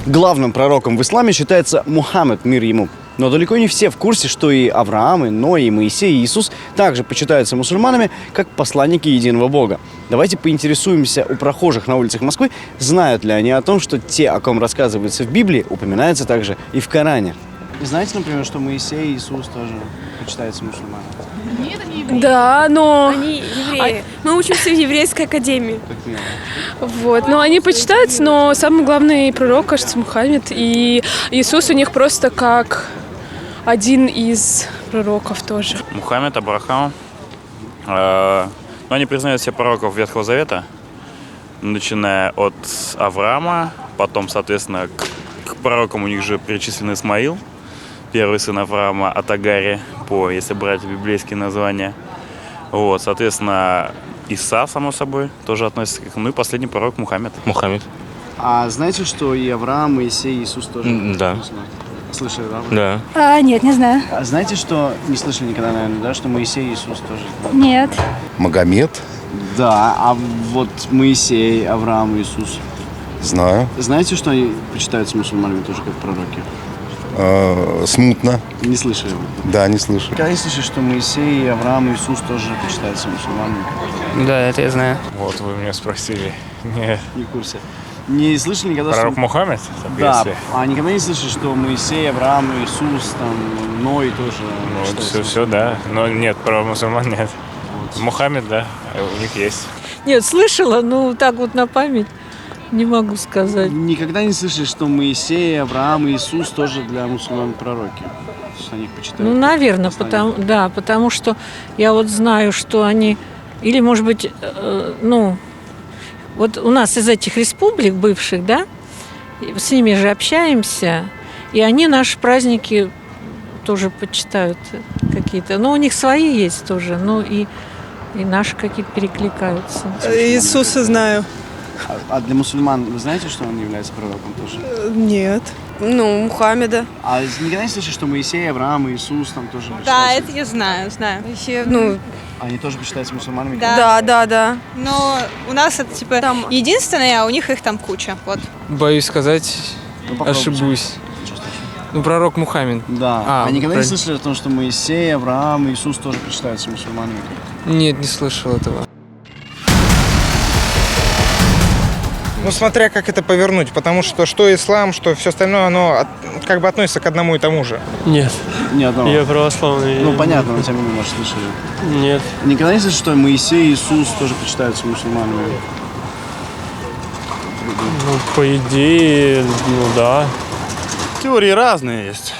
Главным пророком в исламе считается Мухаммед, мир ему. Но далеко не все в курсе, что и Авраам, и Ной, и Моисей, и Иисус также почитаются мусульманами как посланники единого Бога. Давайте поинтересуемся у прохожих на улицах Москвы, знают ли они о том, что те, о ком рассказывается в Библии, упоминаются также и в Коране. Знаете, например, что Моисей и Иисус тоже почитаются мусульманами? Нет, они евреи. Да, но Они евреи. мы учимся в еврейской академии. Как понимаю. Вот. Но они почитаются, но самый главный пророк, кажется, Мухаммед. И Иисус у них просто как один из пророков тоже. Мухаммед, Абрахам. Они признают все пророков Ветхого Завета, начиная от Авраама, потом, соответственно, к пророкам у них же перечислен Исмаил, первый сын Авраама от Агари, если брать библейские названия. Вот, соответственно, Иса, само собой, тоже относится к нему. Ну и последний пророк Мухаммед. Мухаммед. А знаете, что и Авраам, и Моисей, и Иисус тоже? Да. Слышали, да? Да. Нет, не знаю. А знаете, что не слышали никогда, наверное, да, что Моисей и Иисус тоже? Нет. Магомед, Да, а вот Моисей, Авраам и Иисус. знаю. Знаете, что они почитаются мусульманами тоже как пророки? Смутно. Не слышали вы? Да, не слышу. Когда я слышу, что Моисей, Авраам и Иисус тоже почитаются мусульманами? Да, это я знаю. Вот вы меня спросили. Нет. Не в курсе. Не слышали никогда, Пророк что... Мухаммед? Да, Если... а никогда не слышали, что Моисей, Авраам, Иисус, там, Ной тоже Вот почитаются все, да. Но нет, про мусульман нет. Мухаммед, да, у них есть. Нет, слышала, но так вот на память не могу сказать. Никогда не слышали, что Моисей, Авраам и Иисус тоже для мусульман пророки? Что они их почитают? Ну, наверное, посланники? потому что я вот знаю, что они, или, может быть, вот у нас из этих республик бывших, да, с ними же общаемся, и они наши праздники тоже почитают какие-то. Ну, у них свои есть тоже, ну и наши какие-то перекликаются. Иисуса знаю. А для мусульман вы знаете, что он является пророком тоже? Нет. Ну, Мухаммеда. А никогда не слышали, что Моисей, Авраам и Иисус там тоже Да, почитаются? это я знаю. Ну, Они тоже почитаются мусульманами? да. Но у нас это типа Там- единственное, а у них их там куча. Вот. Боюсь сказать, Ну, попробуйте. ошибусь. Ничего страшного. Ну, пророк Мухаммед. Да. А, никогда не правильно. слышали о том, что Моисей, Авраам и Иисус тоже почитаются мусульманами? Нет, не слышал этого. Ну, смотря как это повернуть, потому что ислам, что все остальное, оно как бы относится к одному и тому же. Нет, Ни одного. я православный. Ну, понятно, но тем не менее, может, слышали. Нет. Никогда не слышали, что Моисей и Иисус тоже почитаются мусульманами? Ну, по идее, ну да. Теории разные есть.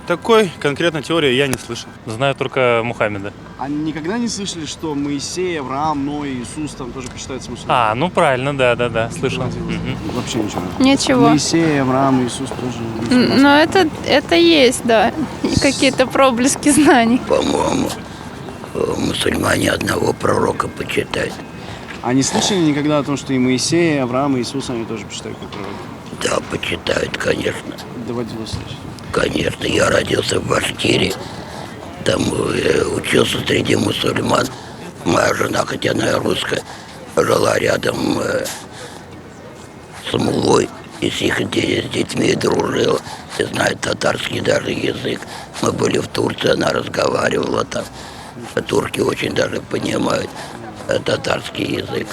Такой конкретной теории я не слышал. Знаю только Мухаммеда. А никогда не слышали, что Моисей, Авраам, Ной, Иисус там тоже почитаются мусульманами? Ну правильно, да, слышал. Вообще ничего. Ничего. Моисей, Авраам, Иисус тоже мусульманские. Но это есть, да. И какие-то проблески знаний. По-моему, мусульмане одного пророка почитают. А не слышали никогда о том, что и Моисей, и Авраам, и Иисус они тоже почитают как пророки? Да, почитают, конечно. Доводилось слышать. Конечно, я родился в Башкирии, там учился среди мусульман. Моя жена, хотя она русская, жила рядом с Мулой и с их детьми дружила. И знает татарский даже язык. Мы были в Турции, она разговаривала там. Турки очень даже понимают татарский язык.